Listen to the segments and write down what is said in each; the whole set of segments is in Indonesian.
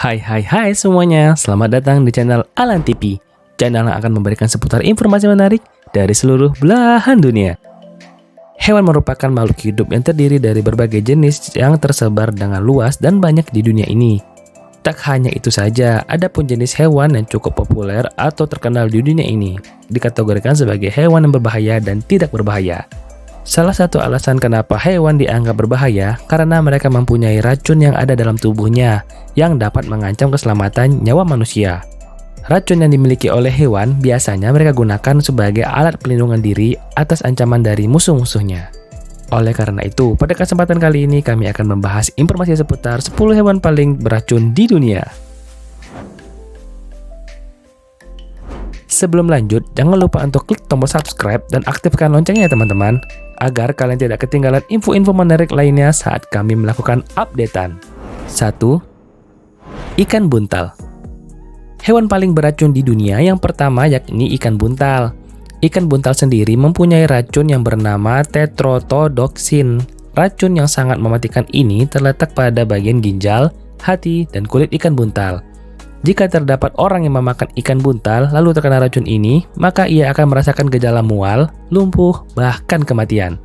Hai semuanya, selamat datang di channel Alan TV. Channel yang akan memberikan seputar informasi menarik dari seluruh belahan dunia. Hewan merupakan makhluk hidup yang terdiri dari berbagai jenis yang tersebar dengan luas dan banyak di dunia ini. Tak hanya itu saja, ada pun jenis hewan yang cukup populer atau terkenal di dunia ini, dikategorikan sebagai hewan yang berbahaya dan tidak berbahaya. Salah satu alasan kenapa hewan dianggap berbahaya karena mereka mempunyai racun yang ada dalam tubuhnya yang dapat mengancam keselamatan nyawa manusia. Racun yang dimiliki oleh hewan biasanya mereka gunakan sebagai alat pelindungan diri atas ancaman dari musuh-musuhnya. Oleh karena itu, pada kesempatan kali ini kami akan membahas informasi seputar 10 hewan paling beracun di dunia. Sebelum lanjut, jangan lupa untuk klik tombol subscribe dan aktifkan loncengnya ya teman-teman, agar kalian tidak ketinggalan info-info menarik lainnya saat kami melakukan updatean. 1. Ikan buntal. Hewan paling beracun di dunia yang pertama yakni ikan buntal. Ikan buntal sendiri mempunyai racun yang bernama tetrodotoxin. Racun yang sangat mematikan ini terletak pada bagian ginjal, hati, dan kulit ikan buntal. Jika terdapat orang yang memakan ikan buntal lalu terkena racun ini, maka ia akan merasakan gejala mual, lumpuh, bahkan kematian.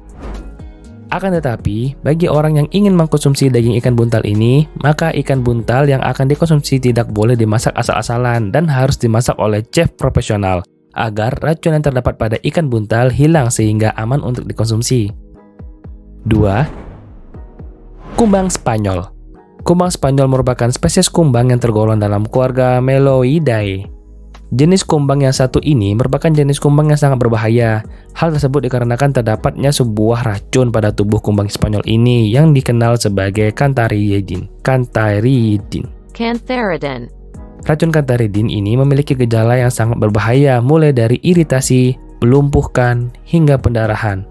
Akan tetapi, bagi orang yang ingin mengkonsumsi daging ikan buntal ini, maka ikan buntal yang akan dikonsumsi tidak boleh dimasak asal-asalan dan harus dimasak oleh chef profesional, agar racun yang terdapat pada ikan buntal hilang sehingga aman untuk dikonsumsi. 2. Kumbang Spanyol. Kumbang Spanyol merupakan spesies kumbang yang tergolong dalam keluarga Meloidae. Jenis kumbang yang satu ini merupakan jenis kumbang yang sangat berbahaya. Hal tersebut dikarenakan terdapatnya sebuah racun pada tubuh kumbang Spanyol ini yang dikenal sebagai Cantharidin. Racun Cantharidin ini memiliki gejala yang sangat berbahaya mulai dari iritasi, melumpuhkan, hingga pendarahan.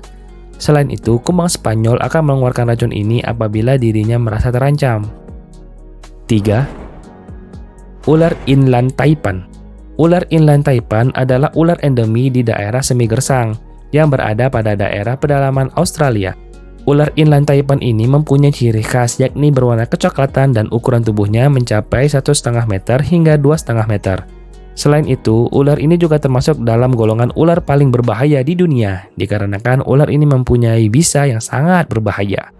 Selain itu, kumbang Spanyol akan mengeluarkan racun ini apabila dirinya merasa terancam. 3. Ular inland taipan. Ular inland taipan adalah ular endemi di daerah semi gersang yang berada pada daerah pedalaman Australia. Ular inland taipan ini mempunyai ciri khas yakni berwarna kecoklatan dan ukuran tubuhnya mencapai 1,5 meter hingga 2,5 meter. Selain itu, ular ini juga termasuk dalam golongan ular paling berbahaya di dunia, dikarenakan ular ini mempunyai bisa yang sangat berbahaya.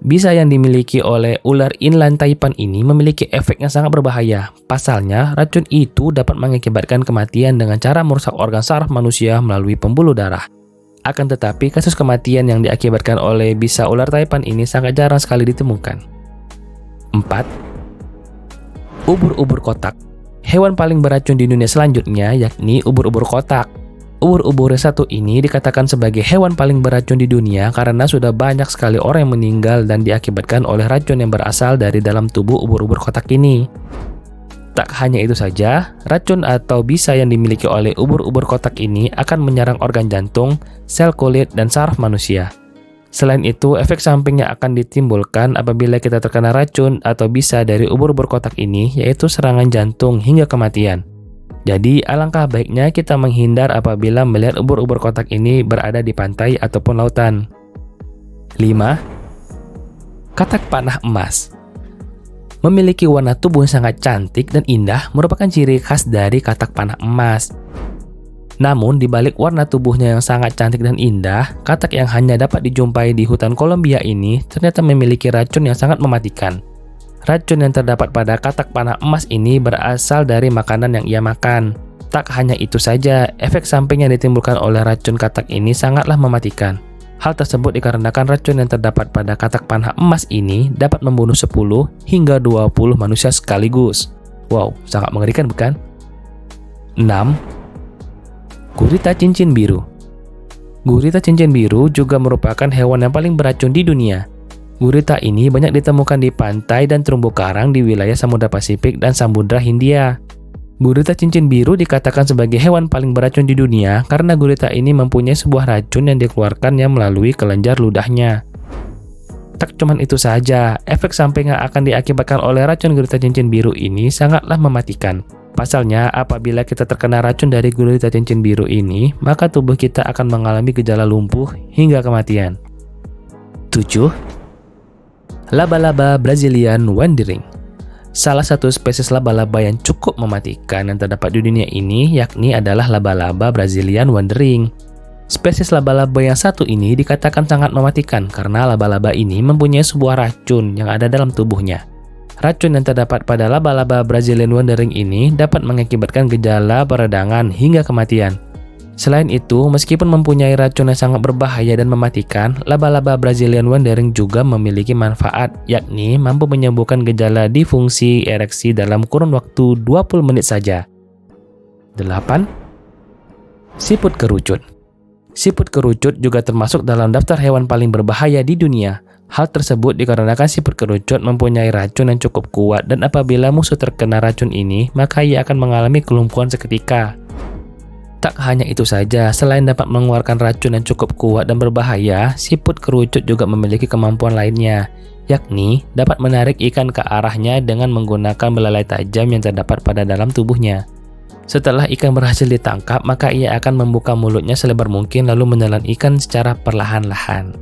Bisa yang dimiliki oleh ular inland taipan ini memiliki efek yang sangat berbahaya. Pasalnya, racun itu dapat mengakibatkan kematian dengan cara merusak organ saraf manusia melalui pembuluh darah. Akan tetapi, kasus kematian yang diakibatkan oleh bisa ular taipan ini sangat jarang sekali ditemukan. 4. Ubur-ubur kotak. Hewan paling beracun di dunia selanjutnya yakni ubur-ubur kotak. Ubur-ubur satu ini dikatakan sebagai hewan paling beracun di dunia karena sudah banyak sekali orang yang meninggal dan diakibatkan oleh racun yang berasal dari dalam tubuh ubur-ubur kotak ini. Tak hanya itu saja, racun atau bisa yang dimiliki oleh ubur-ubur kotak ini akan menyerang organ jantung, sel kulit, dan saraf manusia. Selain itu, efek samping yang akan ditimbulkan apabila kita terkena racun atau bisa dari ubur-ubur kotak ini yaitu serangan jantung hingga kematian. Jadi, alangkah baiknya kita menghindar apabila melihat ubur-ubur kotak ini berada di pantai ataupun lautan. 5. Katak panah emas. Memiliki warna tubuh yang sangat cantik dan indah merupakan ciri khas dari katak panah emas. Namun, di balik warna tubuhnya yang sangat cantik dan indah, katak yang hanya dapat dijumpai di hutan Kolombia ini ternyata memiliki racun yang sangat mematikan. Racun yang terdapat pada katak panah emas ini berasal dari makanan yang ia makan. Tak hanya itu saja, efek samping yang ditimbulkan oleh racun katak ini sangatlah mematikan. Hal tersebut dikarenakan racun yang terdapat pada katak panah emas ini dapat membunuh 10 hingga 20 manusia sekaligus. Wow, sangat mengerikan bukan? 6. Gurita cincin biru. Gurita cincin biru juga merupakan hewan yang paling beracun di dunia. Gurita ini banyak ditemukan di pantai dan terumbu karang di wilayah Samudra Pasifik dan Samudra Hindia. Gurita cincin biru dikatakan sebagai hewan paling beracun di dunia karena gurita ini mempunyai sebuah racun yang dikeluarkannya melalui kelenjar ludahnya. Tak cuma itu saja, efek samping yang akan diakibatkan oleh racun gurita cincin biru ini sangatlah mematikan. Pasalnya, apabila kita terkena racun dari gurita cincin biru ini, maka tubuh kita akan mengalami gejala lumpuh hingga kematian. 7. Laba-laba Brazilian Wandering. Salah satu spesies laba-laba yang cukup mematikan yang terdapat di dunia ini yakni adalah laba-laba Brazilian wandering. Spesies laba-laba yang satu ini dikatakan sangat mematikan karena laba-laba ini mempunyai sebuah racun yang ada dalam tubuhnya. Racun yang terdapat pada laba-laba Brazilian wandering ini dapat mengakibatkan gejala peradangan hingga kematian. Selain itu, meskipun mempunyai racun yang sangat berbahaya dan mematikan, laba-laba Brazilian wandering juga memiliki manfaat, yakni mampu menyembuhkan gejala disfungsi ereksi dalam kurun waktu 20 menit saja. 8. Siput kerucut. Siput kerucut juga termasuk dalam daftar hewan paling berbahaya di dunia. Hal tersebut dikarenakan siput kerucut mempunyai racun yang cukup kuat dan apabila musuh terkena racun ini, maka ia akan mengalami kelumpuhan seketika. Tak hanya itu saja, selain dapat mengeluarkan racun yang cukup kuat dan berbahaya, siput kerucut juga memiliki kemampuan lainnya, yakni dapat menarik ikan ke arahnya dengan menggunakan belalai tajam yang terdapat pada dalam tubuhnya. Setelah ikan berhasil ditangkap, maka ia akan membuka mulutnya selebar mungkin lalu menelan ikan secara perlahan-lahan.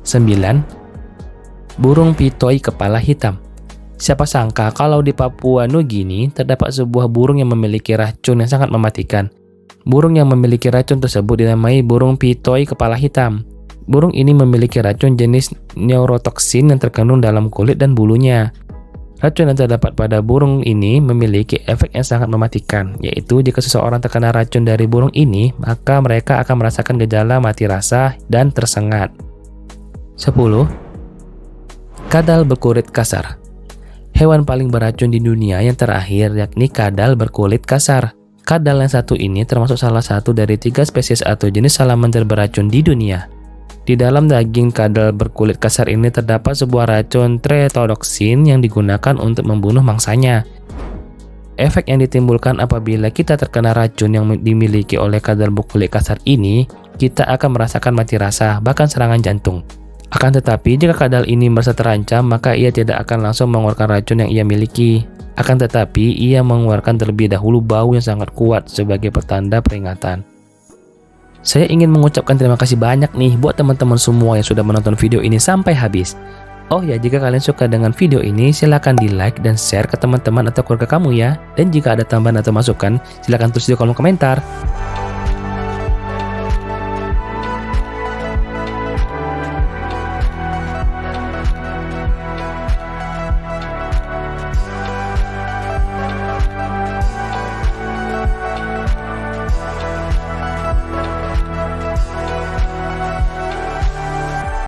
9. Burung pitoi kepala hitam. Siapa sangka kalau di Papua Nugini terdapat sebuah burung yang memiliki racun yang sangat mematikan. Burung yang memiliki racun tersebut dinamai burung pitoi kepala hitam. Burung ini memiliki racun jenis neurotoxin yang terkandung dalam kulit dan bulunya. Racun yang terdapat pada burung ini memiliki efek yang sangat mematikan, yaitu jika seseorang terkena racun dari burung ini, maka mereka akan merasakan gejala mati rasa dan tersengat. 10. Kadal berkulit kasar. Hewan paling beracun di dunia yang terakhir yakni kadal berkulit kasar. Kadal yang satu ini termasuk salah satu dari 3 spesies atau jenis salamander beracun di dunia. Di dalam daging kadal berkulit kasar ini terdapat sebuah racun tetrodotoxin yang digunakan untuk membunuh mangsanya. Efek yang ditimbulkan apabila kita terkena racun yang dimiliki oleh kadal berkulit kasar ini, kita akan merasakan mati rasa, bahkan serangan jantung. Akan tetapi, jika kadal ini merasa terancam, maka ia tidak akan langsung mengeluarkan racun yang ia miliki. Akan tetapi, ia mengeluarkan terlebih dahulu bau yang sangat kuat sebagai pertanda peringatan. Saya ingin mengucapkan terima kasih banyak nih buat teman-teman semua yang sudah menonton video ini sampai habis. Oh ya, jika kalian suka dengan video ini, silahkan di like dan share ke teman-teman atau keluarga kamu ya. Dan jika ada tambahan atau masukan, silahkan tulis di kolom komentar.